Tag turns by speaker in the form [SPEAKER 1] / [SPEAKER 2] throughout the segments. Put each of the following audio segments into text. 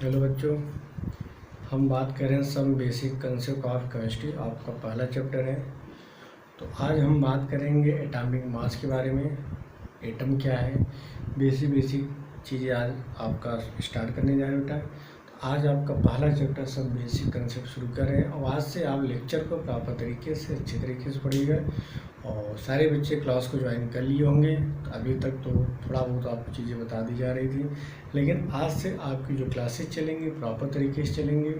[SPEAKER 1] Hello बच्चों, हम बात कर रहे हैं some basic concept of chemistry. आपका पहला चैप्टर है। तो आज हम बात करेंगे एटॉमिक मास के बारे में। एटम क्या है, बेसिक चीज़ें आज आपका स्टार्ट करने जा रहे हो बेटा। तो आज आपका पहला चैप्टर सम बेसिक कंसेप्ट शुरू कर रहे हैं और आज से आप लेक्चर को प्रॉपर तरीके से अच्छे तरीके से पढ़िएगा। और सारे बच्चे क्लास को ज्वाइन कर लिए होंगे। तो अभी तक तो थोड़ा बहुत आपको चीज़ें बता दी जा रही थी, लेकिन आज से आपकी जो क्लासेस चलेंगी प्रॉपर तरीके से चलेंगी।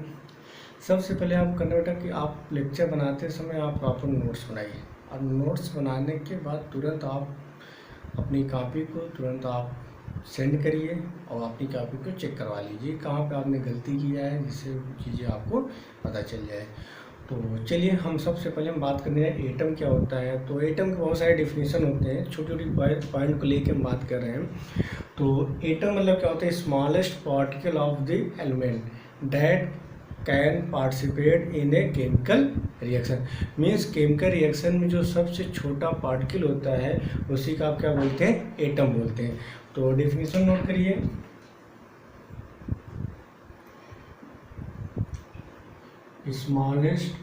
[SPEAKER 1] सबसे पहले आप करना बेटा कि आप लेक्चर बनाते समय आप प्रॉपर नोट्स बनाइए, और नोट्स बनाने के बाद तुरंत आप अपनी कॉपी को तुरंत आप सेंड करिए और अपनी कॉपी को चेक करवा लीजिए कहाँ पे आपने गलती किया है, जिससे चीज़ें आपको पता चल जाए। तो चलिए हम सबसे पहले हम बात करते हैं एटम क्या होता है। तो एटम के बहुत सारे डिफिनेशन होते हैं, छोटी छोटी पॉइंट को लेकर हम बात कर रहे हैं। तो एटम मतलब क्या होता है, smallest particle of the element that can participate in a chemical reaction. Means chemical reaction में जो सबसे छोटा पार्टिकल होता है उसी का आप क्या बोलते हैं, एटम बोलते हैं। तो डिफिनेशन नोट करिए। Smallest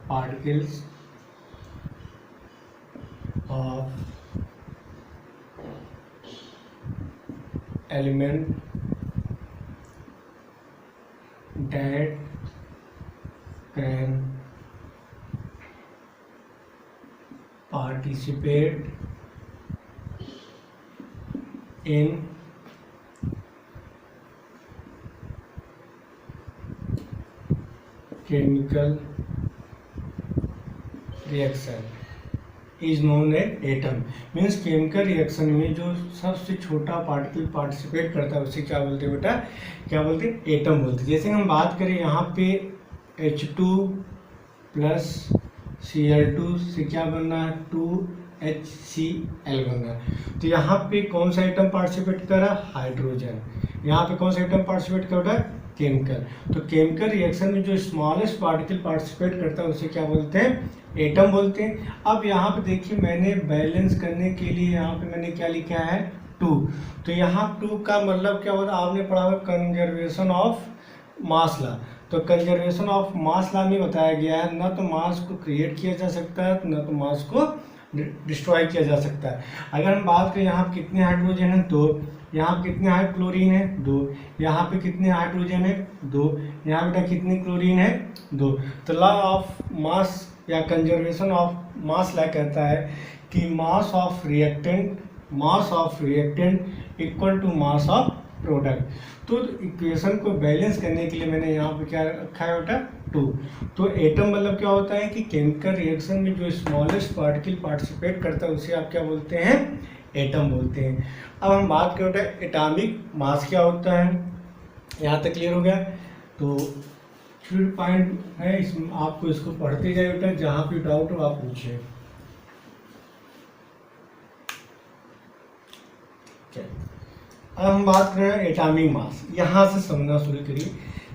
[SPEAKER 1] particles of element that can participate in chemical reaction is known as atom. Means chemical reaction में जो सबसे छोटा पार्टिकल पार्टिसिपेट करता है उसे क्या बोलते हैं बेटा, क्या बोलते हैं, एटम बोलते हैं। जैसे हम बात करें यहाँ पे H2 प्लस Cl2 से क्या बनना है, 2HCl बनना है। तो यहाँ पे कौन सा एटम पार्टिसिपेट कर रहा है, हाइड्रोजन। यहाँ पे कौन सा एटम पार्टिसिपेट कर रहा है, केमिकल। तो केमिकल रिएक्शन में जो स्मॉलेस्ट पार्टिकल पार्टिसिपेट करता है उसे क्या बोलते हैं, एटम बोलते हैं। अब यहाँ पे देखिए मैंने बैलेंस करने के लिए यहाँ पे मैंने क्या लिखा है, 2। तो यहाँ 2 का मतलब क्या होता है, आपने पढ़ा होगा कंजर्वेशन ऑफ मास लॉ। तो कंजर्वेशन ऑफ मास लॉ में बताया गया है न तो मास को क्रिएट किया जा सकता है, न तो मास को डिस्ट्रॉय किया जा सकता है। अगर हम बात करें यहाँ पे कितने हाइड्रोजन हैं, 2। यहाँ पे कितने क्लोरीन है, 2। यहाँ पे कितने हाइड्रोजन है, 2। यहाँ बेटा कितनी क्लोरीन है, 2। तो लॉ ऑफ मास या कंजर्वेशन ऑफ मास लॉ कहता है कि mass of reactant equal to mass of product. तो इक्वेशन को बैलेंस करने के लिए मैंने यहाँ पे क्या रखा है बेटा, 2। तो एटम मतलब क्या होता है कि केमिकल रिएक्शन में जो स्मॉलेस्ट पार्टिकल पार्टिसिपेट करता है उसे आप क्या बोलते हैं, एटम बोलते हैं। अब हम बात करते हैं एटॉमिक मास क्या होता है। यहाँ तक क्लियर हो गया। तो फिर पॉइंट है इसमें, आपको इसको पढ़ते जाए बेटा, जहाँ पे डाउट हो आप पूछिए। अब हम बात कर रहे हैं एटॉमिक मास। यहाँ से समझना शुरू करिए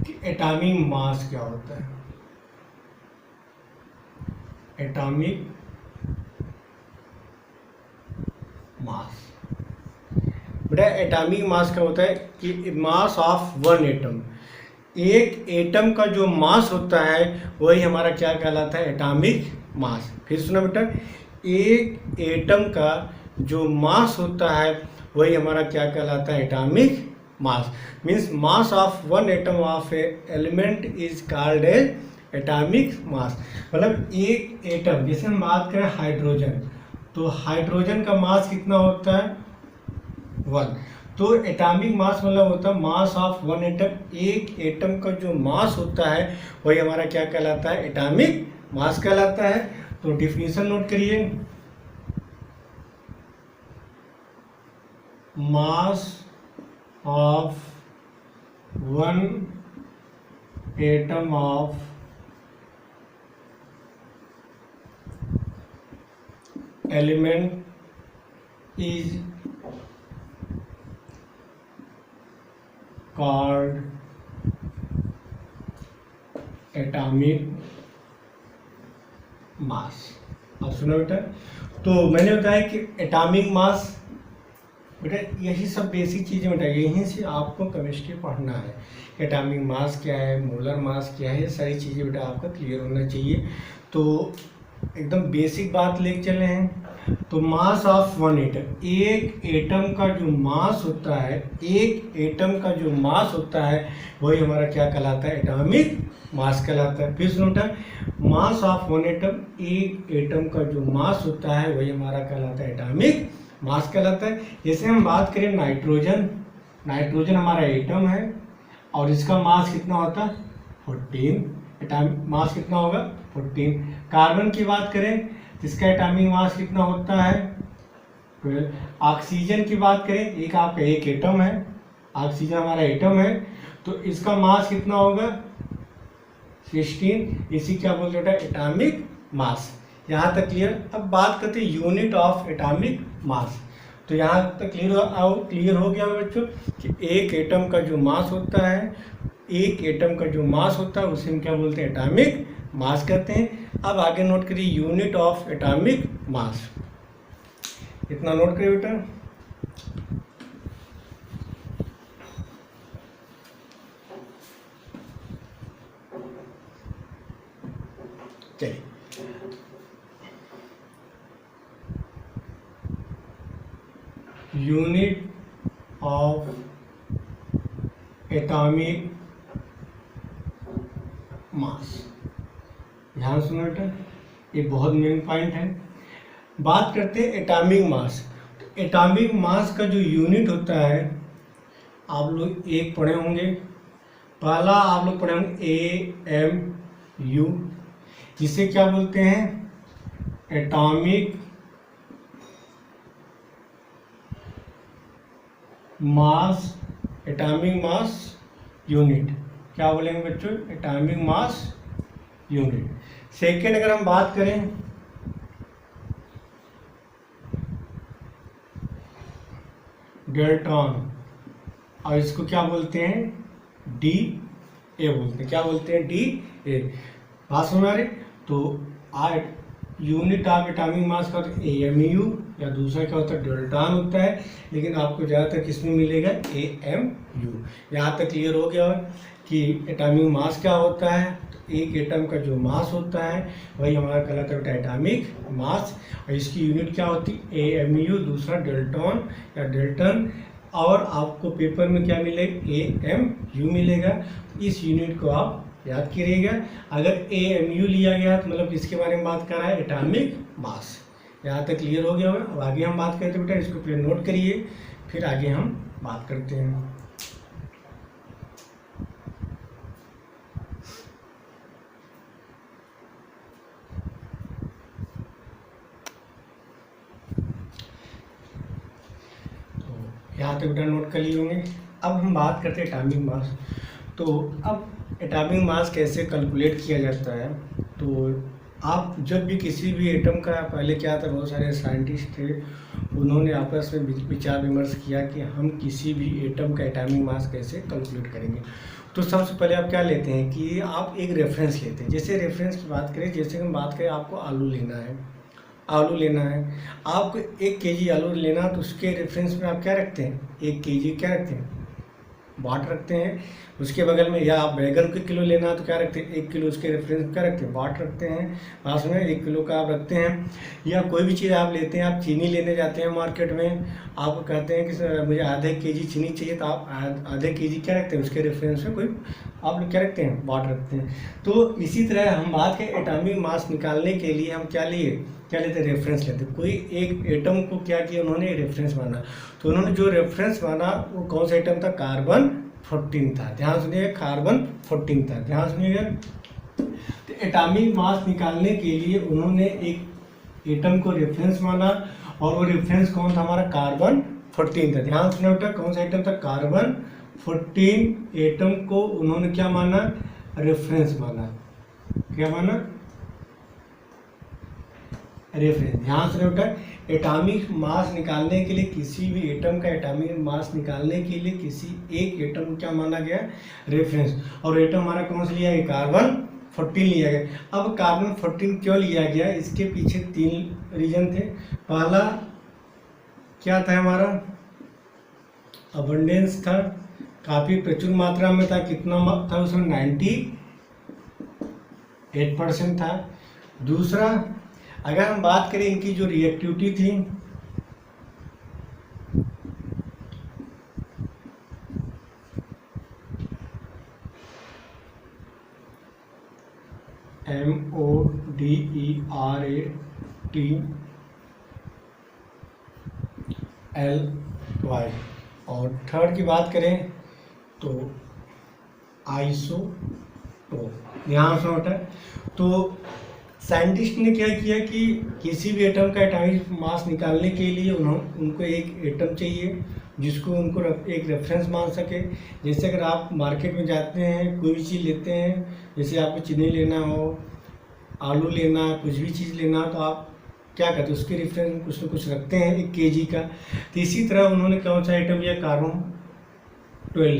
[SPEAKER 1] कि एटॉमिक मास क्या होता है। एटॉमिक मास बेटा, एटॉमिक मास क्या होता है कि मास ऑफ वन एटम। एक एटम का जो मास होता है वही हमारा क्या कहलाता है, एटॉमिक मास। फिर सुना बेटा, एक एटम का जो मास होता है वही हमारा क्या कहलाता है, atomic mass. Means mass of one atom of a element is called as atomic mass. मतलब एक एटम, जैसे हम बात करें हाइड्रोजन, तो हाइड्रोजन का मास कितना होता है, 1। तो एटॉमिक मास मतलब होता है मास ऑफ वन एटम। एक एटम का जो मास होता है वही हमारा क्या कहलाता है, एटॉमिक मास कहलाता है। तो डिफिनीशन नोट करिए। मास of one atom of element is called atomic mass. अब सुनो बेटा, तो मैंने बताया कि एटॉमिक मास बेटा यही सब बेसिक चीज़ें बेटा, यहीं से आपको केमिस्ट्री पढ़ना है। एटॉमिक मास क्या है, मोलर मास क्या है, ये सारी चीज़ें बेटा आपका क्लियर होना चाहिए। तो एकदम बेसिक बात लेके चले हैं। तो मास ऑफ वन एटम, एक एटम का जो मास होता है, एक एटम का जो मास होता है वही हमारा क्या कहलाता है, एटॉमिक मास कहलाता है। फिर सुनो बेटा, मास ऑफ वन एटम, एक एटम का जो मास होता है वही हमारा कहलाता है एटॉमिक मास कहलाता है। जैसे हम बात करें नाइट्रोजन, नाइट्रोजन हमारा एटम है और इसका मास कितना होता है 14, एटॉमिक मास कितना होगा 14। कार्बन की बात करें इसका एटॉमिक मास कितना होता है 12। ऑक्सीजन की बात करें, एक आपका एक एटम है, ऑक्सीजन हमारा एटम है, तो इसका मास कितना होगा 16। इसी क्या बोलते हैं एटॉमिक मास। यहाँ तक क्लियर। अब बात करते हैं यूनिट ऑफ एटॉमिक मास। तो यहाँ तक क्लियर हो गया बच्चों कि एक एटम का जो मास होता है, एक एटम का जो मास होता है उसे हम क्या बोलते हैं एटॉमिक मास कहते हैं। अब आगे नोट करिए यूनिट ऑफ एटॉमिक मास, इतना नोट करिए बेटा। चलिए यूनिट ऑफ एटॉमिक मास, ध्यान सुनो बेटा, ये बहुत मेन पॉइंट है। बात करते हैं एटॉमिक मास। तो एटॉमिक मास का जो यूनिट होता है आप लोग एक पढ़े होंगे, पहला आप लोग पढ़े होंगे AMU, जिसे क्या बोलते हैं atomic mass, atomic mass unit. क्या बोलेंगे बच्चों एटॉमिक मास यूनिट। सेकेंड अगर हम बात करें डेल्टॉन, और इसको क्या बोलते हैं DA बोलते हैं। क्या बोलते हैं DA, बात समझ आ रही। तो यूनिट ऑफ एटॉमिक मास का AMU या दूसरा क्या होता है डेल्टॉन होता है, लेकिन आपको ज़्यादातर किसमें मिलेगा AMU। यहाँ तक क्लियर हो गया कि एटॉमिक मास क्या होता है। तो एक एटम का जो मास होता है वही हमारा कहलाता है एटॉमिक मास, और इसकी यूनिट क्या होती है AMU, दूसरा डेल्टॉन या डेल्टन, और आपको पेपर में क्या मिलेगा AMU मिलेगा। इस यूनिट को आप याद करिएगा। अगर AMU लिया गया तो मतलब किसके बारे में बात कर रहा है एटॉमिक मास। यहाँ तक क्लियर हो गया होगा। अब आगे हम बात करते हैं बेटा, इसको पहले नोट करिए फिर आगे हम बात करते हैं। तो यहाँ तक बेटा नोट कर लिए होंगे। अब हम बात करते हैं एटॉमिक मास। तो अब एटॉमिक मास कैसे कैलकुलेट किया जाता है। तो आप जब भी किसी भी एटम का, पहले क्या था बहुत सारे साइंटिस्ट थे, उन्होंने आपस में विचार विमर्श किया कि हम किसी भी एटम का एटॉमिक मास कैसे कैलकुलेट करेंगे। तो सबसे पहले आप क्या लेते हैं कि आप एक रेफरेंस लेते हैं। जैसे रेफरेंस की बात करें, जैसे हम बात करें आपको आलू लेना है, आलू लेना है आपको 1 kg आलू लेना, तो उसके रेफरेंस में आप क्या रखते हैं 1 kg क्या रखते हैं बाट रखते हैं। उसके बगल में, या आप बैगन के किलो लेना तो क्या रखते हैं 1 किलो, उसके रेफरेंस में क्या रखते हैं बाट रखते हैं, पास में 1 किलो का आप रखते हैं। या कोई भी चीज़ आप लेते हैं, आप चीनी लेने जाते हैं मार्केट में, आप कहते हैं कि मुझे आधे kg चीनी चाहिए, तो आप आधे kg क्या रखते हैं उसके रेफरेंस में कोई आप लोग क्या रखते हैं बाट रखते हैं। तो इसी तरह हम बात करें एटॉमिक मास निकालने के लिए हम क्या लेते हैं रेफरेंस लेते हैं। कोई एक एटम को क्या किया उन्होंने रेफरेंस माना, तो उन्होंने जो रेफरेंस माना वो कौन सा एटम था कार्बन 14 था। ध्यान सुनिए कार्बन 14 था, ध्यान सुनिएगा। तो एटॉमिक मास निकालने के लिए उन्होंने एक एटम को रेफरेंस माना, और वो रेफरेंस कौन था हमारा कार्बन 14 था। ध्यान सुनिए बेटा कौन सा एटम था कार्बन 14 एटम को उन्होंने क्या माना रेफरेंस माना। क्या माना रेफरेंस। ध्यान से बेटा एटॉमिक मास निकालने के लिए, किसी भी एटम का एटॉमिक मास निकालने के लिए किसी एक एटम को क्या माना गया रेफरेंस। और एटम हमारा कौन सा लिया गया कार्बन 14 लिया गया। अब कार्बन 14 क्यों लिया गया, इसके पीछे 3 रीजन थे। पहला क्या था हमारा अबंडेंस था, काफ़ी प्रचुर मात्रा में था। कितना था उसमें? 98% था। दूसरा, अगर हम बात करें इनकी जो रिएक्टिविटी थी, MODERATLY, और थर्ड की बात करें तो आइसोटोप, यहाँ से होता है। तो साइंटिस्ट ने क्या किया कि किसी भी एटम का एटॉमिक मास निकालने के लिए उनको एक एटम चाहिए जिसको उनको एक रेफरेंस मान सके। जैसे अगर आप मार्केट में जाते हैं, कोई भी चीज़ लेते हैं, जैसे आपको चीनी लेना हो, आलू लेना है, कुछ भी चीज़ लेना हो, तो आप क्या करते हैं? उसके रेफरेंस में कुछ ना कुछ रखते हैं, 1 kg का। तो इसी तरह उन्होंने कौन सा आइटम लिया? कार्बन 12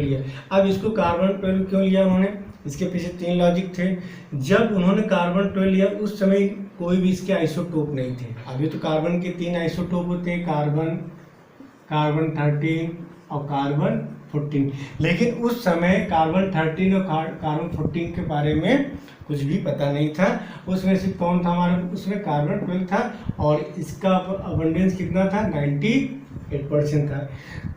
[SPEAKER 1] लिया। अब इसको कार्बन 12 क्यों लिया उन्होंने? इसके पीछे 3 लॉजिक थे। जब उन्होंने कार्बन 12 लिया उस समय कोई भी इसके आइसोटोप नहीं थे। अभी तो कार्बन के 3 आइसोटोप होते हैं, कार्बन 13 और कार्बन 14। लेकिन उस समय कार्बन 13 और कार्बन 14 के बारे में कुछ भी पता नहीं था। उसमें से कौन था हमारे? उसमें कार्बन 12 था, और इसका अबंडेंस कितना था? 98% था।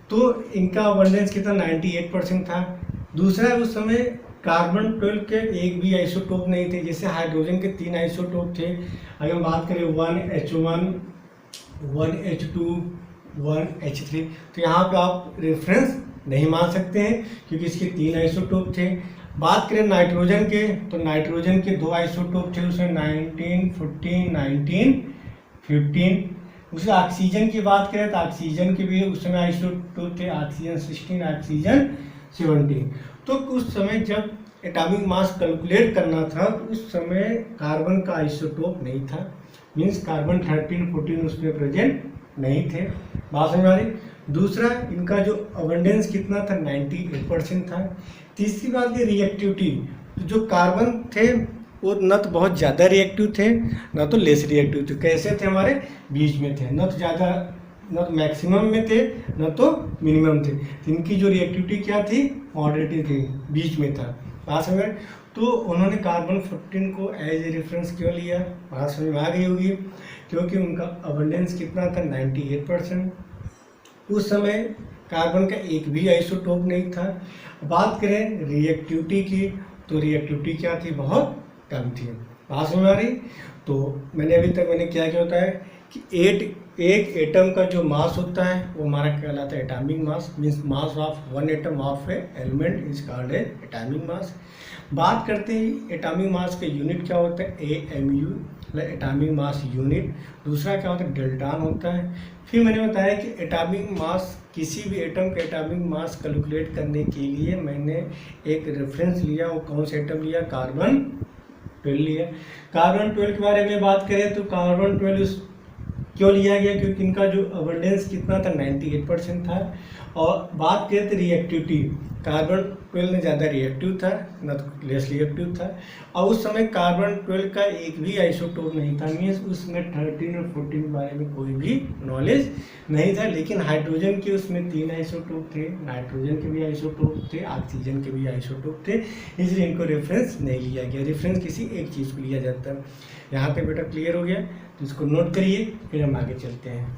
[SPEAKER 1] तो इनका अबंडेंस कितना? 98% था। दूसरा, उस समय कार्बन 12 के एक भी आइसोटोप नहीं थे। जैसे हाइड्रोजन के 3 आइसोटोप थे। अगर हम बात करें 1H1, 1H2, 1H3, तो यहाँ पे आप रेफरेंस नहीं मान सकते हैं क्योंकि इसके 3 आइसोटोप थे। बात करें नाइट्रोजन के, तो नाइट्रोजन के 2 आइसोटोप थे, उसमें 1914, 1915। उसे ऑक्सीजन की बात करें तो ऑक्सीजन के भी उस समय आइसोटोप थे, ऑक्सीजन 16, ऑक्सीजन 17। तो उस समय जब एटॉमिक मास कैलकुलेट करना था तो उस समय कार्बन का आइसोटोप नहीं था, मीन्स कार्बन 13, 14 उसमें प्रेजेंट नहीं थे। बात समझ आ रही? दूसरा, इनका जो अबंडेंस कितना था? 98% था। तीसरी बात ये रिएक्टिविटी, तो जो कार्बन थे वो न तो बहुत ज़्यादा रिएक्टिव थे, न तो लेस रिएक्टिव थे। कैसे थे? हमारे बीच में थे, न तो ज़्यादा, न तो मैक्सिमम में थे, न तो मिनिमम थे। तो इनकी जो रिएक्टिविटी क्या थी? मॉडरेट थी, बीच में था। बात समझ में? तो उन्होंने कार्बन 14 को एज ए रेफरेंस क्यों लिया? बात समझ में आ गई होगी। क्योंकि उनका अबंडेंस कितना था? 98%। उस समय कार्बन का एक भी आइसोटोप नहीं था। बात करें रिएक्टिविटी की, तो रिएक्टिविटी क्या थी? बहुत कम थी। बात समझ में आ रही? तो अभी तक क्या होता है कि एक एटम का जो मास होता है वो हमारा कहलाता है atomic mass, means mass of one atom of a element is called a atomic mass. बात करते हैं एटॉमिक मास का यूनिट क्या होता है? AMU, atomic mass unit. दूसरा क्या होता है? डेल्टान होता है। फिर मैंने बताया कि एटॉमिक मास, किसी भी एटम का एटॉमिक मास कैलकुलेट करने के लिए मैंने एक रेफरेंस लिया। वो कौन सा एटम लिया? कार्बन 12 लिया। कार्बन 12 के बारे में बात करें तो कार्बन 12 क्यों लिया गया? क्योंकि इनका जो अबंडेंस कितना था? 98% था। और बात करें तो रिएक्टिविटी, कार्बन 12 में ज़्यादा रिएक्टिव था, न तो लेस रिएक्टिव था। और उस समय कार्बन 12 का एक भी आइसोटोप नहीं था, मीन्स उसमें 13 और 14 के बारे में कोई भी नॉलेज नहीं था। लेकिन हाइड्रोजन के उसमें 3 आइसोटोप थे, नाइट्रोजन के भी आइसोटोप थे, ऑक्सीजन के भी आइसोटोप थे, इसलिए इनको रेफरेंस नहीं लिया गया। रेफरेंस किसी एक चीज़ को लिया जाता है। यहाँ पे बेटा क्लियर हो गया? तो इसको नोट करिए, फिर हम आगे चलते हैं।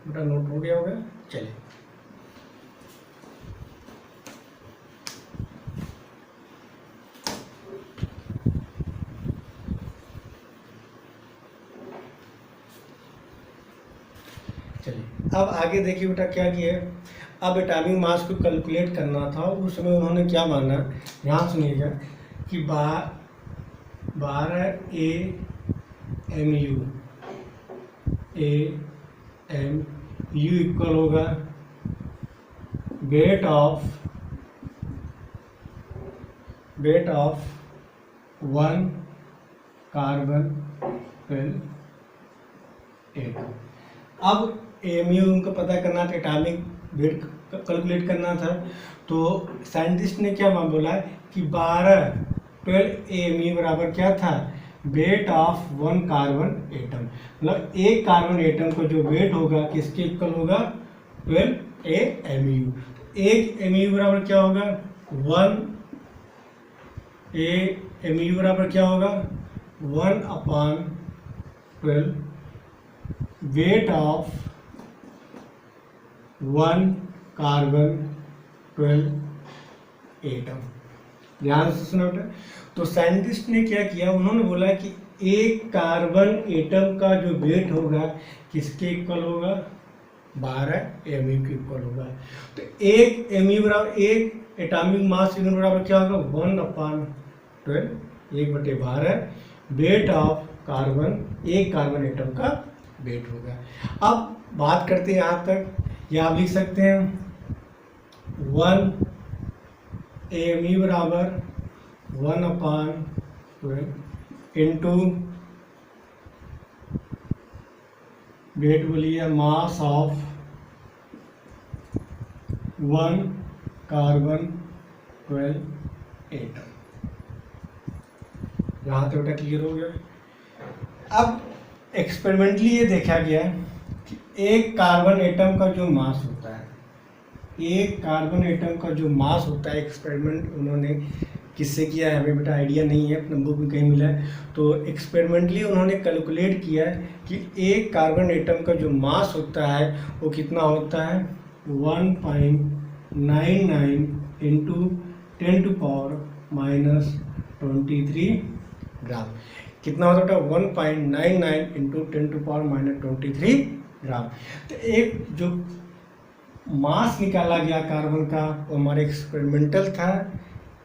[SPEAKER 1] बेटा नोट हो गया होगा? चलिए, अब आगे देखिए बेटा क्या किया है। अब एटॉमिक मास को कैलकुलेट करना था, उस समय उन्होंने क्या माना, यहाँ सुनिएगा कि 12 AMU इक्वल होगा वेट ऑफ 1 कार्बन 12 एटम। अब एमयू को पता करना था, एटॉमिक वेट कैलकुलेट करना था, तो साइंटिस्ट ने क्या बोला कि 12 एमयू बराबर क्या था, weight of one carbon atom, मतलब एक कार्बन एटम का जो वेट होगा किसके इक्वल होगा, 12 एमयू। एक एमयू बराबर क्या होगा, 1 एमयू बराबर क्या होगा, 1/12 weight of one carbon 12 atom. ध्यान से सुनो बेटा। तो साइंटिस्ट ने क्या किया, उन्होंने बोला कि एक कार्बन एटम का जो वेट होगा किसके इक्वल होगा, 12 एमयू के इक्वल होगा। तो एक एमयू बराबर, एक एटॉमिक मास यूनिट बराबर क्या होगा, 1/12, 1/12 वेट ऑफ कार्बन, एक कार्बन एटम का वेट होगा। अब बात करते हैं यहाँ तक, या आप लिख सकते हैं 1 एमयू बराबर 1/12 इंटू वेट बोलिए मास ऑफ वन कार्बन 12 एटम। यहाँ तक बेटा क्लियर हो गया। अब एक्सपेरिमेंटली ये देखा गया कि एक कार्बन एटम का जो मास होता है, एक कार्बन एटम का जो मास होता है, एक्सपेरिमेंट उन्होंने किससे किया है हमें बेटा आइडिया नहीं है, अपने बुक में कहीं मिला है, तो एक्सपेरिमेंटली उन्होंने कैलकुलेट किया है कि एक कार्बन एटम का जो मास होता है वो कितना होता है, 1.99 इंटू 10⁻⁻23 ग्राम। कितना होता है, 1.99 इंटू 10⁻⁻23 ग्राम। तो एक जो मास निकाला गया कार्बन का वो हमारा एक्सपेरिमेंटल था,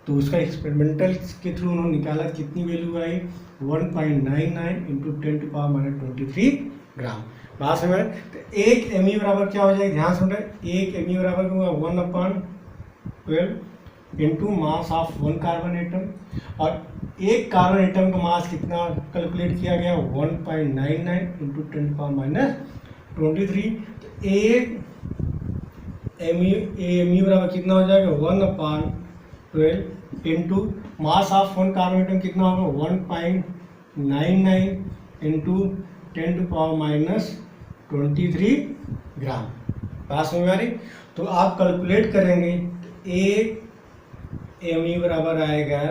[SPEAKER 1] तो उसका एक्सपेरिमेंटल के थ्रू उन्होंने निकाला, कितनी वैल्यू आई, 1.99 इंटू 10⁻⁻23 ग्राम। बात समझ में। तो एक एमयू बराबर क्या हो जाएगा, ध्यान सुन रहे, एक एमयू बराबर होगा 1/12 into mass of one carbon atom, और एक कार्बन एटम का मास कितना कैलकुलेट किया गया, 1.99 इंटू 10⁻⁻23। तो एक एमयू बराबर कितना हो जाएगा, 1/12 into mass of one carbon atom कितना होगा, 1.99 इंटू 10⁻⁻23 ग्राम। बात समझ में आ रही। तो आप कैलकुलेट करेंगे, एक एमयू बराबर आएगा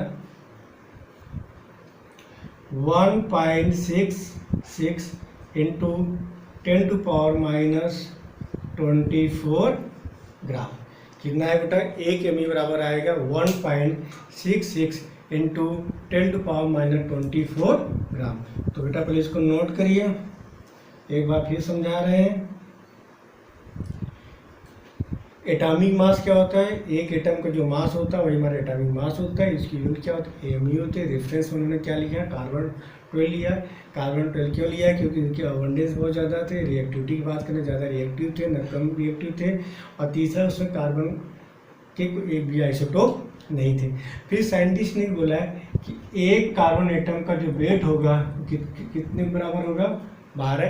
[SPEAKER 1] 1.66 इंटू 10⁻⁻24 ग्राम। कितना है बेटा, एक एमयू बराबर आएगा 1.66 इंटू 10⁻⁻24 ग्राम। तो बेटा पहले इसको नोट करिए, एक बार फिर समझा रहे हैं। एटॉमिक मास क्या होता है, एक एटम का जो मास होता है वही हमारा एटॉमिक मास होता है। इसकी यूनिट क्या होती है, एमयू होती है। रेफरेंस में उन्होंने क्या लिखा, कार्बन 12 लिया। कार्बन 12 क्यों लिया, क्योंकि इनके अबंडेंस बहुत ज़्यादा थे। रिएक्टिविटी की बात करें, ज़्यादा रिएक्टिव थे, न कम रिएक्टिव थे। और तीसरा, उसमें कार्बन के एक भी आइसोटोप नहीं थे। फिर साइंटिस्ट ने बोला कि एक कार्बन एटम का जो वेट होगा कितने बराबर होगा, 12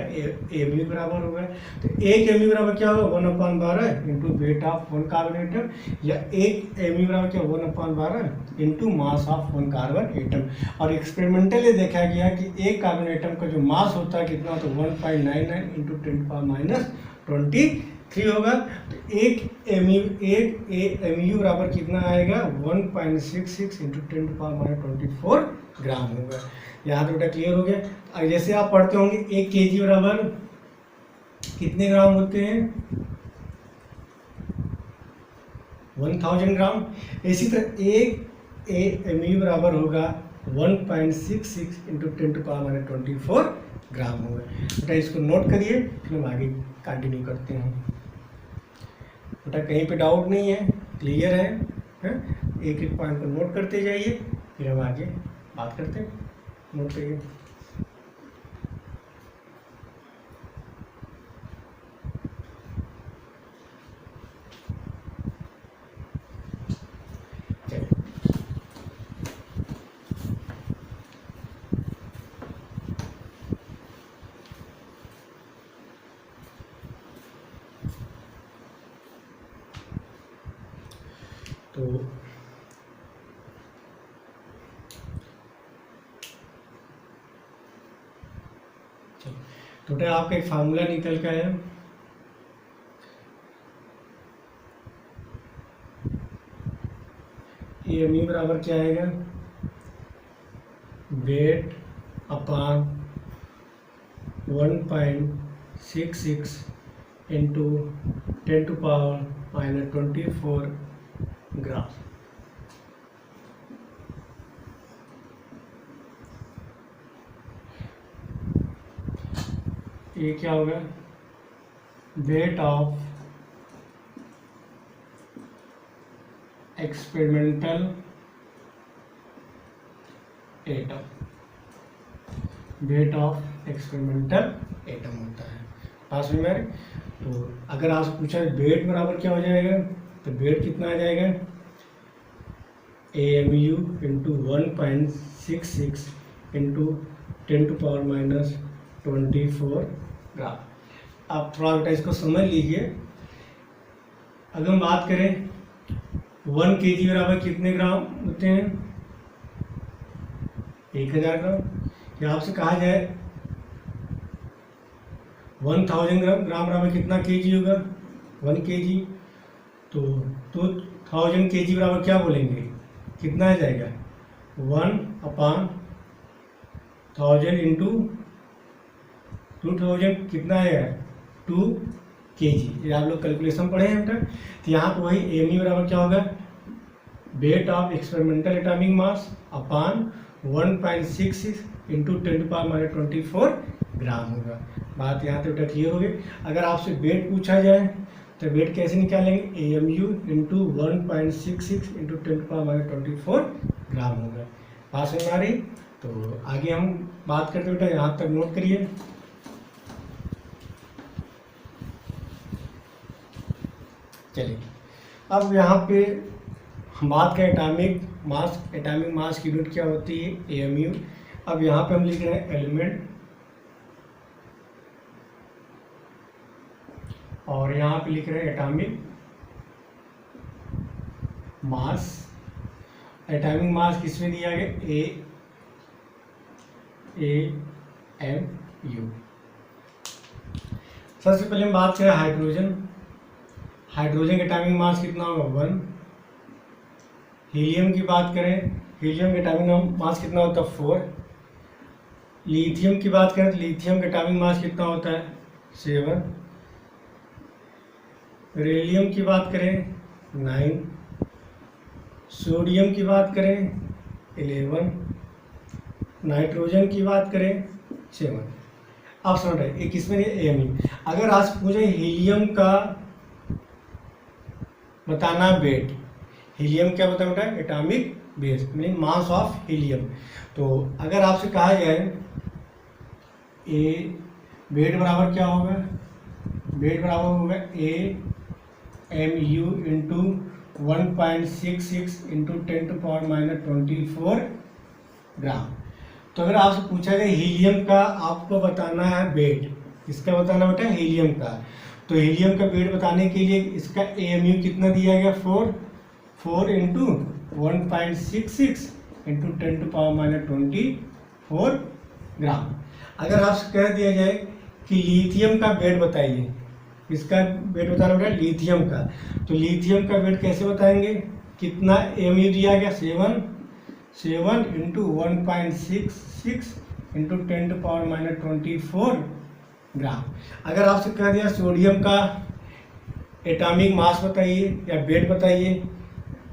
[SPEAKER 1] एमयू बराबर होगा। तो एक एमयू बराबर क्या होगा, 1/12 into weight of one carbon atom, या एक एमयू बराबर क्या, 1/12 into mass of one carbon atom. और एक्सपेरिमेंटली देखा गया कि एक कार्बन एटम का जो मास होता है कितना, तो 1.99 इंटू 10⁻⁻23 होगा। तो एक एमयू बराबर कितना आएगा, 1.66 इंटू 10⁻⁻24 ग्राम होगा। यहाँ तो बेटा क्लियर हो गया। अब जैसे आप पढ़ते होंगे 1 kg बराबर कितने ग्राम होते हैं, 1000 ग्राम। इसी तरह एक एमयू बराबर होगा 1.66 इंटू 10⁻⁻24 ग्राम होगा। बेटा इसको नोट करिए, फिर हम आगे कंटिन्यू करते हैं। बेटा कहीं पे डाउट नहीं है, क्लियर है? एक एक पॉइंट को नोट करते जाइए, फिर हम आगे बात करते हैं। नोट करिए। तो बेटा आपका एक फार्मूला निकल का है, एमयू बराबर क्या आएगा, वेट अपॉन 1.66 इंटू 10⁻⁻24 ग्राम। ये क्या होगा, weight of experimental atom, weight of experimental atom होता है। पास में मेरे, तो अगर आपसे पूछा वेट बराबर क्या हो जाएगा, तो वेट कितना आ जाएगा, AMU इंटू 1.66 इंटू 10⁻⁻24 ग्राम। आप थोड़ा बेटा इसको समझ लीजिए। अगर हम बात करें 1 kg बराबर कितने ग्राम होते हैं, 1000 ग्राम। या आपसे कहा जाए 1000 ग्राम बराबर कितना kg होगा, 1 kg, तो 1000 kg बराबर क्या बोलेंगे, कितना आ जाएगा, 1/1000 इंटू 2000 कितना आएगा, 2 kg। ये आप लोग कैलकुलेशन पढ़े हैं बेटा। तो यहाँ पर वही एमयू बराबर क्या होगा, weight of experimental atomic mass upon 1.66 into 10⁻⁻24 ग्राम होगा। बात यहाँ तक क्लियर हो गई। अगर आपसे वेट पूछा जाए तो वेट कैसे निकालेंगे, AMU इंटू 1.66 इंटू 10⁻⁻24 ग्राम होगा। बात समझ में आ रही। तो आगे हम बात करते बेटा, यहाँ तक नोट करिए। चलिए अब यहाँ पे हम बात करें एटॉमिक मास। एटॉमिक मास की यूनिट क्या होती है, AMU। अब यहाँ पे हम लिख रहे हैं एलिमेंट, और यहाँ पे लिख रहे हैं एटॉमिक मास। एटॉमिक मास किसमें दिया गया, AMU। सबसे पहले हम बात करें हाइड्रोजन। हाइड्रोजन का एटॉमिक मास कितना होगा, 1। हीलियम की बात करें, हीलियम का एटॉमिक मास कितना होता है, 4। लिथियम की बात करें तो लिथियम का एटॉमिक मास कितना होता है, 7। बेरिलियम की बात करें 9। सोडियम की बात करें 11। नाइट्रोजन की बात करें 7। अब सुन रहे ये किसमें AMU। अगर आज पूछे हीलियम का बताना वेट, हीलियम क्या बताया बेटा, atomic base meaning mass of helium. तो अगर आपसे कहा जाए वेट बराबर क्या होगा, वेट बराबर होगा AMU इंटू 1.66 इंटू 10⁻⁻24 ग्राम। तो अगर आपसे पूछा जाए हीलियम का आपको बताना है वेट, किसका बताना बेटा, हीलियम का। तो हीलियम का वेट बताने के लिए इसका AMU कितना दिया गया, 4 इंटू 1.66 इंटू 10⁻⁻24 ग्राम। अगर आपसे कह दिया जाए कि लिथियम का वेट बताइए, इसका वेट बताना बेटा लिथियम का, तो लिथियम का वेट कैसे बताएंगे, कितना AMU दिया गया, 7 इंटू 1.66 इंटू 10⁻⁻24 ग्राम। अगर आपसे कह दिया सोडियम का एटॉमिक मास बताइए या वेट बताइए,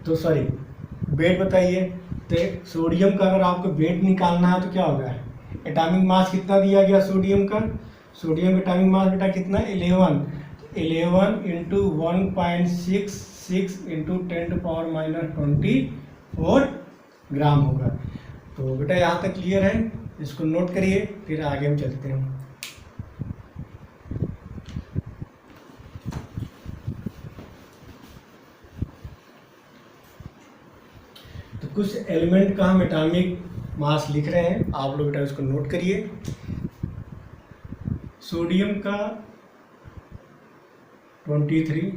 [SPEAKER 1] तो सॉरी वेट बताइए, तो सोडियम का अगर आपको वेट निकालना है तो क्या होगा, एटॉमिक मास कितना दिया गया सोडियम का, सोडियम का एटॉमिक मास बेटा कितना, 11 इंटू 1.66 इंटू 10⁻⁻24 ग्राम होगा। तो बेटा यहाँ तक क्लियर है, इसको नोट करिए, फिर आगे हम चलते हैं। तो कुछ एलिमेंट का हम एटॉमिक मास लिख रहे हैं, आप लोग बेटा इसको नोट करिए। सोडियम का 23,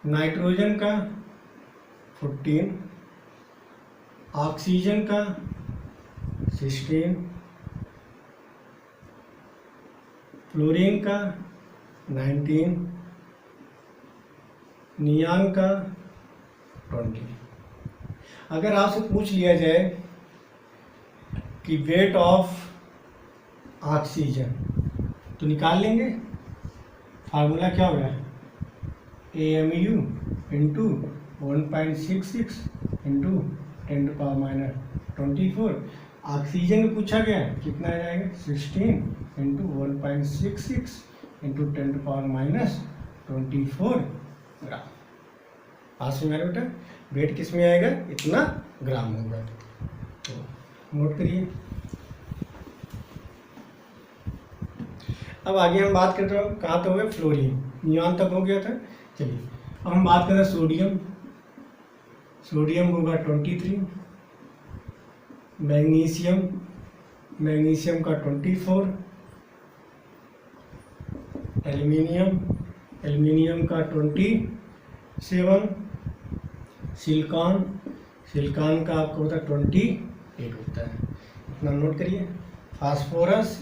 [SPEAKER 1] नाइट्रोजन का 14, ऑक्सीजन का 16, फ्लोरीन का 19, नियान का 20। अगर आपसे पूछ लिया जाए कि वेट ऑफ ऑक्सीजन तो निकाल लेंगे। फार्मूला क्या होगा, AMU इंटू 1.66 इंटू 10⁻⁻24। ऑक्सीजन में पूछा गया है कितना आ जाएगा, 16 इंटू 1.66 इंटू 10⁻⁻24 ग्राम। पास में मेरा बेटा वेट किस में आएगा, इतना ग्राम होगा। तो नोट करिए। अब आगे हम बात करते हैं कहाँ तक हो गया, फ्लोरीन, नियान तक हो गया था। चलिए अब हम बात करते हैं सोडियम। सोडियम होगा 23, मैग्नीशियम, मैग्नीशियम का 24, एल्युमिनियम, एल्युमिनियम का 27, सिलिकॉन, सिलिकॉन का आपको होता है 28 होता है, इतना नोट करिए। फास्फोरस,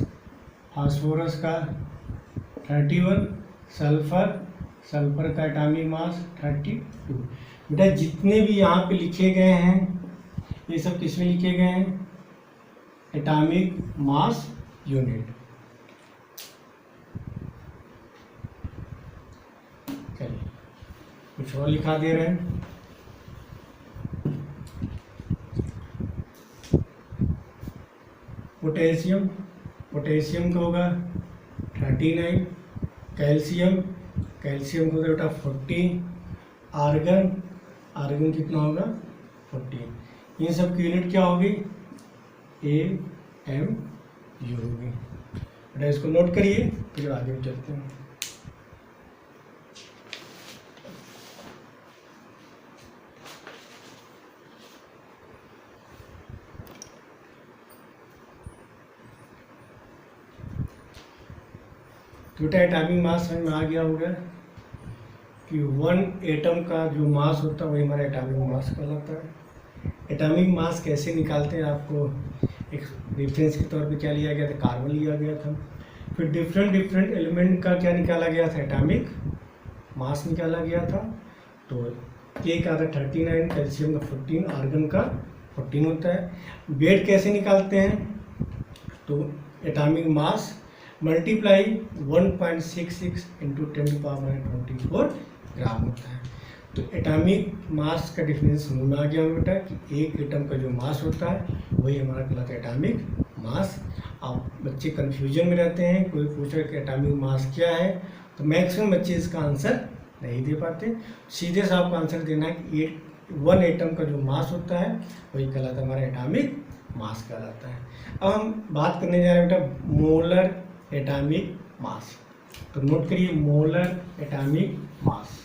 [SPEAKER 1] फास्फोरस का 31, सल्फर, सल्फर का एटॉमिक मास 32। बेटा जितने भी यहाँ पे लिखे गए हैं ये सब किस में लिखे गए हैं, एटॉमिक मास यूनिट। चलिए कुछ और लिखा दे रहे हैं। पोटेशियम, पोटेशियम का होगा 39, कैल्शियम, कैल्शियम का होगा 40, आर्गन, आर्गन कितना होगा 14। इन सब की यूनिट क्या होगी, AMU होगी। बेटा इसको नोट करिए, फिर आगे चलते हैं। बेटा एटॉमिक मास समझ में आ गया होगा कि 1 एटम का जो मास होता है वही हमारा एटॉमिक मास कहलाता है। एटॉमिक मास कैसे निकालते हैं, आपको एक रेफरेंस के तौर पे क्या लिया गया था, कार्बन लिया गया था। फिर डिफरेंट डिफरेंट एलिमेंट का क्या निकाला गया था, एटॉमिक मास निकाला गया था। तो के का था 39, कैल्शियम का 14, आर्गन का 14 होता है। वेट कैसे निकालते हैं, तो एटॉमिक मास मल्टीप्लाई 1.66 इंटू 10⁻24 ग्राम होता है। तो एटॉमिक मास का डिफिनेशन समझ में आ गया बेटा कि एक एटम का जो मास होता है वही हमारा कहलाता है एटॉमिक मास। अब बच्चे कंफ्यूजन में रहते हैं, कोई पूछ रहा है कि एटॉमिक मास क्या है, तो मैक्सिमम बच्चे इसका आंसर नहीं दे पाते। सीधे से आपको आंसर देना है कि 1 एटम का जो मास होता है वही कहलाता है हमारा एटॉमिक मास कहलाता है। अब हम बात करने जा रहे हैं बेटा मोलर एटॉमिक मास। तो नोट करिए molar atomic mass.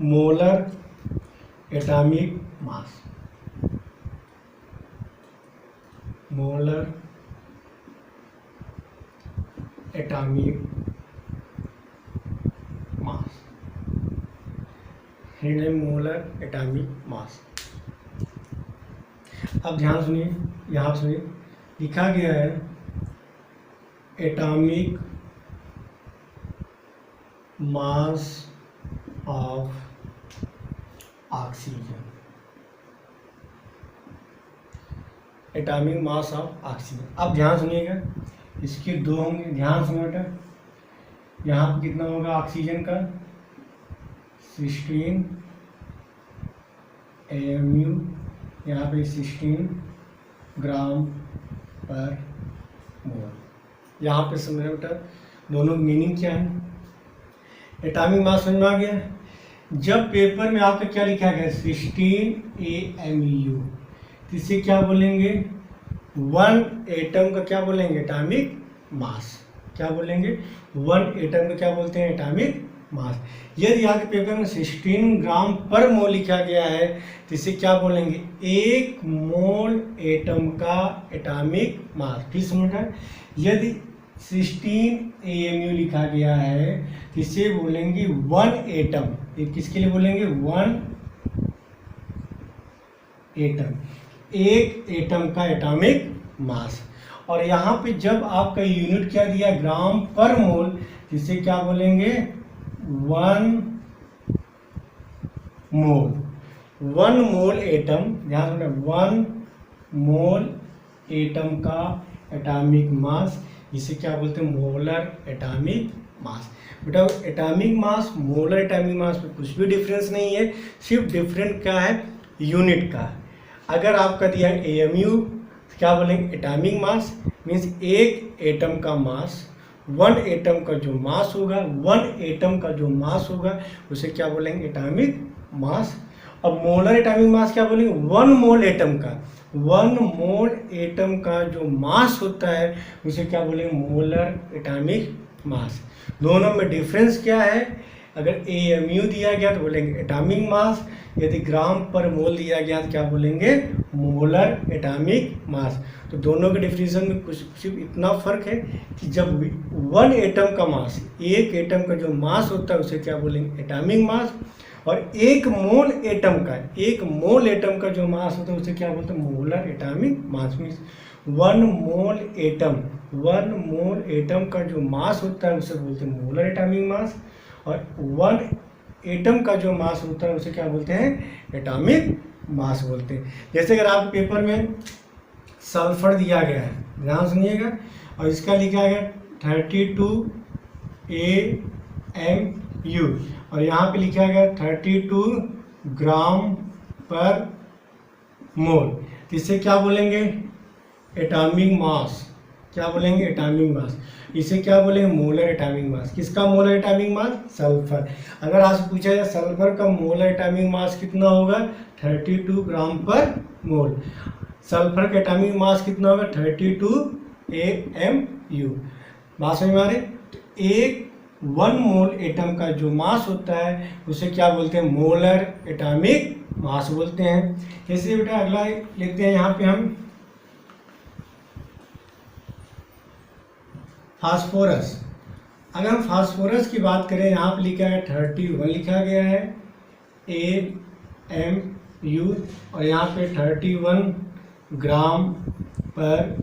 [SPEAKER 1] Molar atomic mass, molar atomic mass, molar atomic मास। अब ध्यान सुनिए, यहाँ सुनिए लिखा गया है atomic mass of oxygen, atomic mass of oxygen. अब ध्यान सुनिएगा, इसके दो होंगे, ध्यान सुनिए बेटा। यहाँ पर कितना होगा ऑक्सीजन का 16 AMU, यहाँ पे 16 ग्राम पर मोल। यहाँ पे समझना बेटा दोनों मीनिंग क्या है। एटॉमिक मास समझ में आ गया। जब पेपर में आपका क्या लिखा गया 16 AMU, तो इसे क्या बोलेंगे 1 एटम का क्या बोलेंगे एटॉमिक मास। क्या बोलेंगे 1 एटम का क्या बोलते हैं एटॉमिक मास। यदि यहाँ के पेपर में 16 ग्राम पर मोल लिखा गया है तो इसे क्या बोलेंगे 1 मोल एटम का एटॉमिक मास। फिर समझना, यदि 16 AMU लिखा गया है तो इसे बोलेंगे 1 एटम। ये किसके लिए बोलेंगे 1 एटम, एक एटम का एटॉमिक मास। और यहाँ पे जब आपका यूनिट क्या दिया, ग्राम पर मोल, जिसे क्या बोलेंगे, 1 मोल। 1 मोल एटम, ध्यान रखना, 1 मोल एटम का एटॉमिक मास, जिसे क्या बोलते हैं, मोलर एटॉमिक मास। बेटा atomic mass, molar atomic mass में कुछ भी डिफरेंस नहीं है, सिर्फ डिफरेंट क्या है, यूनिट का। अगर आपका दिया एएमयू, क्या बोलेंगे, एटॉमिक मास मीन्स एक एटम का मास, 1 एटम का जो मास होगा, 1 एटम का जो मास होगा उसे क्या बोलेंगे, एटॉमिक मास। अब मोलर एटॉमिक मास क्या बोलेंगे, 1 मोल एटम का, 1 मोल एटम का जो मास होता है उसे क्या बोलेंगे, मोलर एटॉमिक मास। दोनों में डिफरेंस क्या है, अगर एएमयू दिया गया तो बोलेंगे एटॉमिक मास, यदि ग्राम पर मोल दिया गया तो क्या बोलेंगे, मोलर एटॉमिक मास। तो दोनों के डिफिनेशन में कुछ सिर्फ इतना फर्क है कि जब 1 एटम का मास, एक एटम का जो मास होता है उसे क्या बोलेंगे, एटॉमिक मास, और 1 मोल एटम का, 1 मोल एटम का जो मास होता है उसे क्या बोलते हैं, मोलर एटॉमिक मास। मीन्स 1 मोल एटम, 1 मोल एटम का जो मास होता है उसे बोलते हैं मोलर एटॉमिक मास, और 1 एटम का जो मास होता है उसे क्या बोलते हैं, एटॉमिक मास बोलते हैं। जैसे अगर आप पेपर में सल्फर दिया गया है, ध्यान सुनिएगा, और इसका लिखा गया 32 AMU, और यहाँ पे लिखा गया 32 ग्राम पर मोल, तो इसे क्या बोलेंगे, एटॉमिक मास। क्या बोलेंगे, एटॉमिक मास। इसे क्या बोलेंगे, मोलर एटॉमिक मास। किसका मोलर एटॉमिक मास, सल्फर। अगर आपसे पूछा जाए सल्फर का मोलर एटॉमिक मास कितना होगा, 32 ग्राम पर मोल। सल्फर का एटॉमिक मास कितना होगा, 32 AMU। बात समझ में आ रही। तो एक 1 मोल एटम का जो मास होता है उसे क्या बोलते हैं, मोलर एटॉमिक मास बोलते हैं। जैसे बेटा अगला लेते हैं, यहाँ पे हम फास्फोरस। अगर हम फास्फोरस की बात करें, यहाँ पे लिखा है 31 लिखा गया है AMU, और यहाँ पे 31 ग्राम पर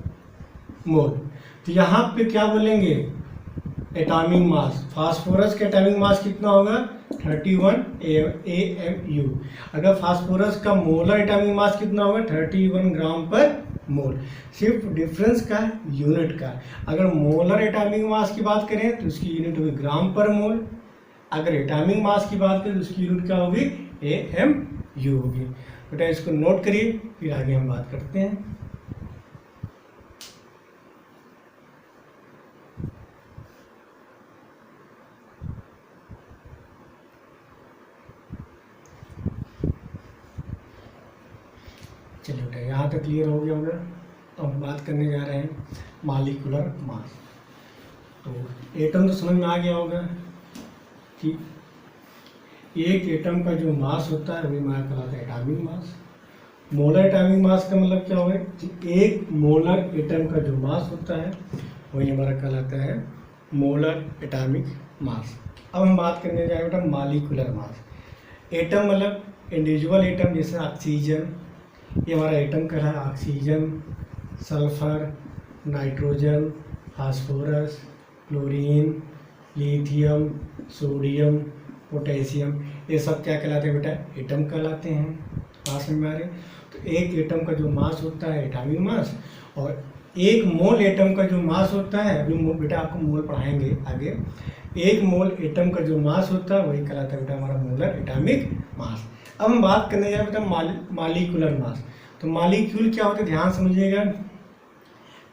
[SPEAKER 1] मोल। तो यहाँ पे क्या बोलेंगे, एटॉमिक मास। फास्फोरस का एटॉमिक मास कितना होगा, 31 AMU। अगर फास्फोरस का मोलर एटॉमिक मास कितना होगा, 31 ग्राम पर मोल। सिर्फ डिफरेंस का यूनिट का। अगर मोलर एटॉमिक मास की बात करें तो उसकी यूनिट होगी ग्राम पर मोल, अगर एटॉमिक मास की बात करें तो उसकी यूनिट क्या होगी, AMU होगी। बेटा इसको नोट करिए, फिर आगे हम बात करते हैं। चलिए बेटा यहाँ तक क्लियर हो गया होगा। तो हम बात करने जा रहे हैं मॉलिक्यूलर मास। तो एटम तो समझ में आ गया होगा कि एक एटम का जो मास होता है वही हमारा कहलाता है एटॉमिक मास। मोलर एटॉमिक मास का मतलब क्या होगा कि एक मोलर एटम का जो मास होता है वही हमारा कहलाता है मोलर एटॉमिक मास। अब हम बात करने जाएंगे बेटा मॉलिक्यूलर मास। एटम मतलब इंडिविजुअल एटम, जैसे ऑक्सीजन, ये हमारा एटम का है, oxygen, sulphur, nitrogen, phosphorus, chlorine, lithium, sodium, potassium, ये सब क्या कहलाते हैं बेटा, एटम कहलाते हैं। पास में आ रहे। तो एक एटम का जो मास होता है एटॉमिक मास, और एक मोल एटम का जो मास होता है, अभी बेटा आपको मोल पढ़ाएंगे आगे, एक मोल एटम का जो मास होता है वही कहलाता है बेटा हमारा मोलर एटॉमिक मास। अब हम बात करने जा रहे हैं बेटा मॉलिक्यूलर मास। तो मॉलिक्यूल क्या होता है, ध्यान समझिएगा।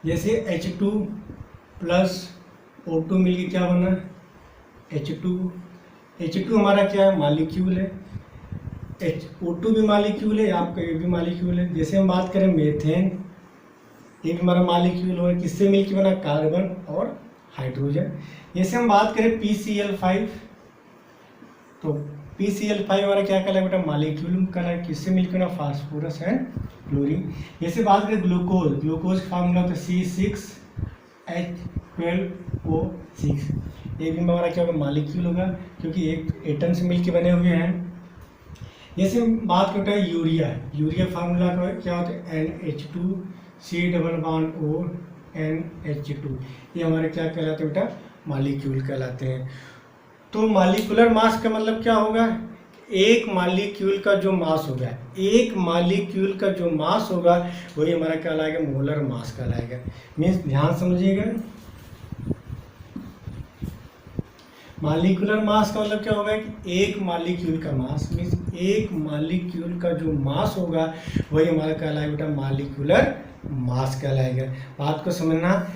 [SPEAKER 1] जैसे H2 प्लस O2 मिलकर क्या बना, H2 हमारा क्या है, मॉलिक्यूल है। O2 भी मॉलिक्यूल है, आपका ये भी मॉलिक्यूल है। जैसे हम बात करें मेथेन, ये भी हमारा मॉलिक्यूल है, किससे मिलकर बना, कार्बन और हाइड्रोजन। जैसे हम बात करें PCl5, तो PCl5 हमारा क्या कहलाए बेटा, मॉलिक्यूल कहलाए, किससे मिलकर बना, फास्फोरस एंड क्लोरीन। जैसे बात करें ग्लूकोज, ग्लूकोज का फार्मूला होता है C6H12O6, ये भी हमारा क्या होगा, मॉलिक्यूल होगा, क्योंकि एक एटम से मिलकर बने हुए हैं। जैसे हम बात करते हैं यूरिया, यूरिया फार्मूला क्या होता है, NH2 double bond O NH2, ये हमारे क्या कहलाते हैं बेटा, मॉलिक्यूल कहलाते हैं। तो मॉलिक्यूलर मास का मतलब क्या होगा, एक मॉलिक्यूल का जो मास होगा, एक मॉलिक्यूल का जो मास होगा वही हमारा कहलाएगा मोलर मास कहलाएगा। मीन्स ध्यान समझिएगा, मॉलिक्यूलर मास का मतलब क्या होगा कि एक मॉलिक्यूल का मास, मीन्स एक मॉलिक्यूल का जो मास होगा वही हमारा कहलाएगा बेटा मॉलिक्यूलर मास कहलाएगा। बात को समझना,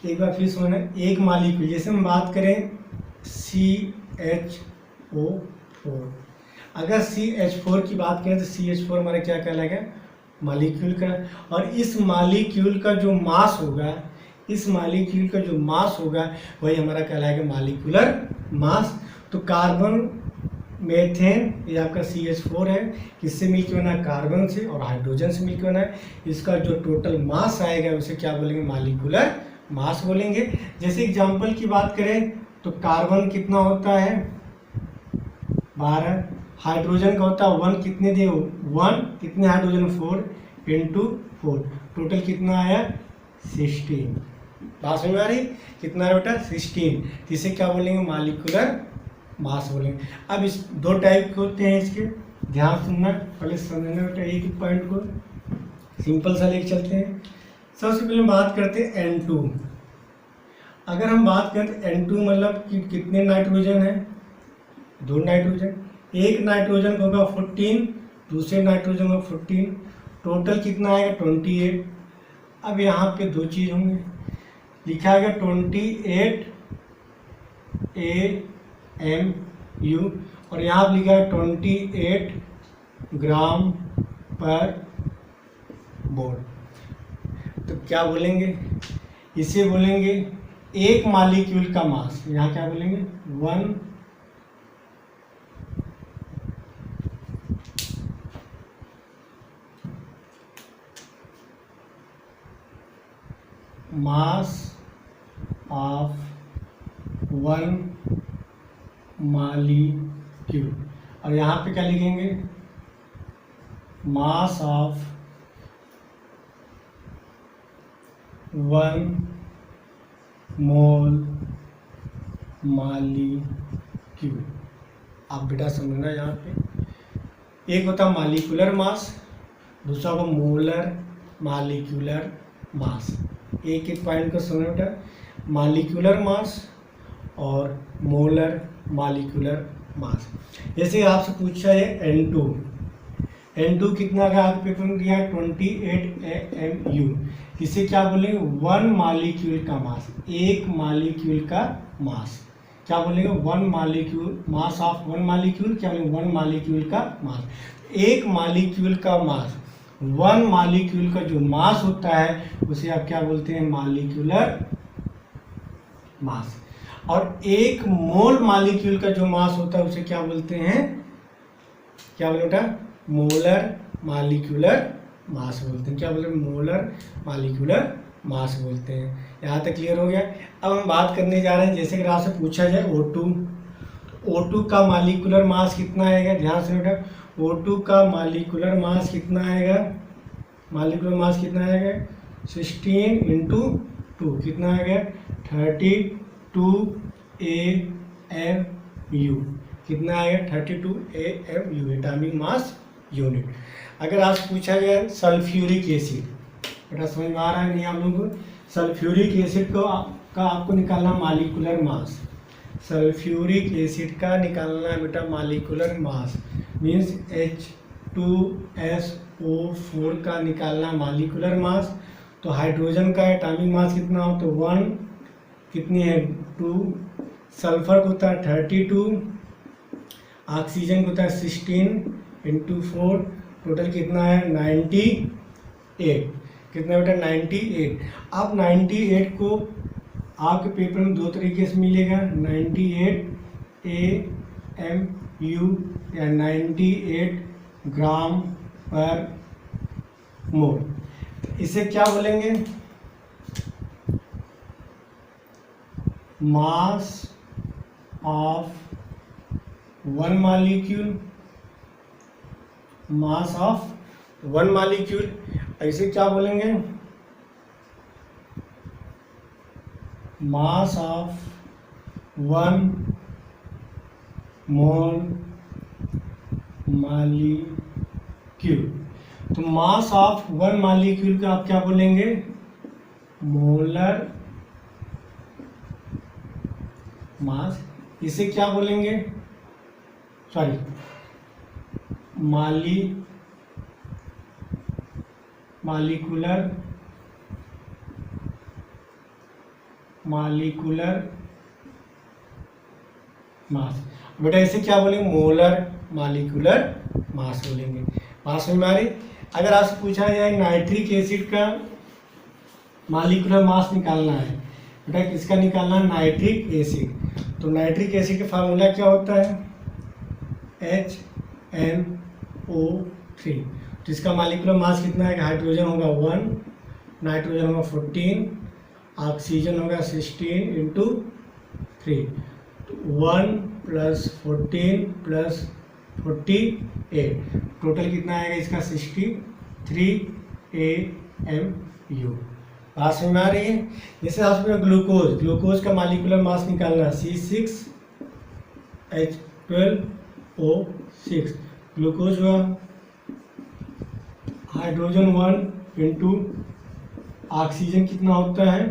[SPEAKER 1] एक बार फिर समझना, एक मॉलिक्यूल, जैसे हम बात करें CH4, अगर CH4 की बात करें तो CH4 हमारा क्या कहलाएगा, मॉलिक्यूल का, और इस मॉलिक्यूल का जो मास होगा, इस मॉलिक्यूल का जो मास होगा वही हमारा कहलाएगा मॉलिक्यूलर मास। तो कार्बन, मेथेन, ये आपका CH4 है, किससे मिलकर बना है, कार्बन से, और हाइड्रोजन से मिलकर बना है। इसका जो टोटल मास आएगा उसे क्या बोलेंगे, मॉलिक्यूलर मास बोलेंगे। जैसे एग्जांपल की बात करें तो कार्बन कितना होता है 12, हाइड्रोजन का होता है 1, कितने दे 1, कितने हाइड्रोजन 4 इंटू 4, टोटल कितना आया 16। बात समझ में आ रही, कितना है बेटा 16, इसे क्या बोलेंगे, मॉलिक्यूलर मास बोलेंगे। अब इस दो टाइप के होते हैं इसके, ध्यान सुनना, पहले समझना बेटा एक ही पॉइंट को, सिंपल सा लेके चलते हैं। सबसे पहले हम बात करते हैं N2। अगर हम बात करें तो N2 मतलब कि कितने नाइट्रोजन है, 2 नाइट्रोजन, एक नाइट्रोजन का होगा 14, दूसरे नाइट्रोजन का 14, टोटल कितना आएगा 28। अब यहाँ पे दो चीज़ होंगे, लिखा गया 28 AMU, और यहाँ पर लिखा है 28 ग्राम पर मोल। तो क्या बोलेंगे, इसे बोलेंगे एक मॉलिक्यूल का मास, यहाँ क्या बोलेंगे 1 मास ऑफ 1 मॉलिक्यूल, और यहाँ पे क्या लिखेंगे, मास ऑफ 1 मोल मॉलिक्यूल। आप बेटा समझना, यहाँ पे एक होता मॉलिक्यूलर मास, दूसरा होगा मोलर मॉलिक्यूलर मास। एक एक पॉइंट को समझ बेटा, मॉलिक्यूलर मास और मोलर मॉलिक्यूलर मास। जैसे आपसे पूछा है N2 कितना का आपके पेपर में दिया है 28 AMU, इसे क्या बोलेंगे 1 मॉलिक्यूल का मास, एक मॉलिक्यूल का मास, क्या बोलेंगे 1 मॉलिक्यूल, मास ऑफ 1 मॉलिक्यूल, क्या बोलेंगे 1 मॉलिक्यूल का मास। एक मॉलिक्यूल का मास, 1 मॉलिक्यूल का जो मास होता है उसे आप क्या बोलते हैं, मॉलिक्यूलर मास। और एक मोल मॉलिक्यूल का जो मास होता है उसे क्या बोलते हैं, क्या बोले बेटा, मोलर मॉलिक्यूलर मास बोलते हैं। क्या बोलते हैं, मोलर मॉलिक्यूलर मास बोलते हैं। यहाँ तक क्लियर हो गया। अब हम बात करने जा रहे हैं, जैसे कि आपसे पूछा जाए O2 का मॉलिक्यूलर मास कितना आएगा, ध्यान से बेटा, O2 का मॉलिक्यूलर मास कितना आएगा, मॉलिक्यूलर मास कितना आएगा 16 इंटू 2, कितना आएगा 32 AMU, कितना आएगा 32 AMU, एटॉमिक मास यूनिट। अगर आज पूछा जाए सल्फ्यूरिक एसिड, बेटा समझ में आ रहा है नहीं आप लोगों को, सल्फ्यूरिक एसिड को का आपको निकालना मॉलिक्यूलर मास, सल्फ्यूरिक एसिड का निकालना है बेटा मॉलिक्यूलर मास, मीन्स H2SO4 का निकालना मॉलिक्यूलर मास। तो हाइड्रोजन का एटॉमिक मास कितना हो, तो 1, कितनी है 2, सल्फर को होता है 32, ऑक्सीजन को होता है 16 इंटू 4, टोटल कितना है 98, कितना बेटा 98। अब 98 को आपके पेपर में दो तरीके से मिलेगा, 98 AMU या 98 ग्राम पर मोल। इसे क्या बोलेंगे, mass of 1 molecule mass of one molecule, ऐसे क्या बोलेंगे, मास ऑफ वन मोल मॉलिक्यूल। तो मास ऑफ वन मॉलिक्यूल का आप क्या बोलेंगे, मोलर मास। इसे क्या बोलेंगे, सॉरी मॉलिक्यूलर मास। बेटा इसे क्या बोलेंगे, मोलर मॉलिक्यूलर मास बोलेंगे। मास में हमारे अगर आपसे पूछा जाए नाइट्रिक एसिड का मॉलिक्यूलर मास निकालना है, बेटा किसका निकालना है, नाइट्रिक एसिड। तो नाइट्रिक एसिड का फार्मूला क्या होता है, HNO3। तो इसका मॉलिक्यूलर मास कितना है, हाइड्रोजन होगा 1, नाइट्रोजन होगा 14, ऑक्सीजन होगा 16 इंटू 3, 1 + 14 + 48, टोटल कितना आएगा इसका 63 AMU। बात समझ में आ रही है। जैसे आपने ग्लूकोज का मॉलिक्यूलर मास निकालना है, C6H12O6, ग्लूकोज हुआ, हाइड्रोजन 1 इंटू ऑक्सीजन कितना होता है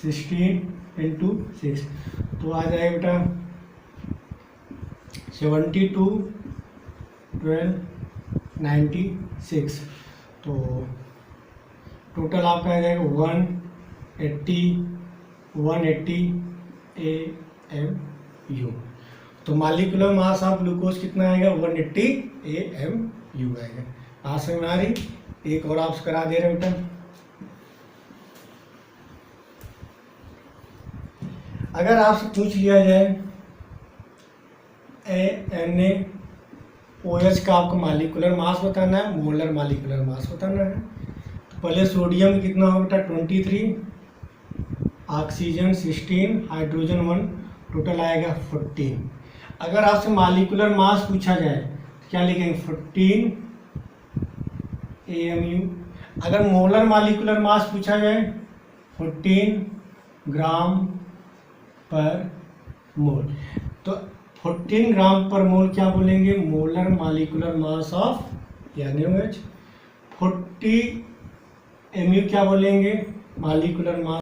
[SPEAKER 1] 16 इंटू 6, तो आ जाएगा बेटा 72 12 96। तो टोटल आपका आ जाएगा 180 AMU। तो मॉलिक्यूलर मास ऑफ ग्लूकोज कितना आएगा, 180 AMU आएगा। आज समझ में आ रही। एक और आपसे करा दे रहे बेटा, अगर आपसे पूछ लिया जाए NaOH का आपको मॉलिक्यूलर मास बताना है, मोलर मॉलिक्यूलर मास बताना है, तो पहले सोडियम कितना होगा बेटा 23, ऑक्सीजन 16, हाइड्रोजन 1, टोटल आएगा 14। अगर आपसे मॉलिक्यूलर मास पूछा जाए तो क्या लिखेंगे 14 AMU। अगर मोलर मॉलिक्यूलर मास पूछा जाए 14 ग्राम पर मोल, तो 14 ग्राम पर मोल क्या बोलेंगे, molar molecular mass of NaOH। 40 MU क्या बोलेंगे, मॉलिक्यूलर मास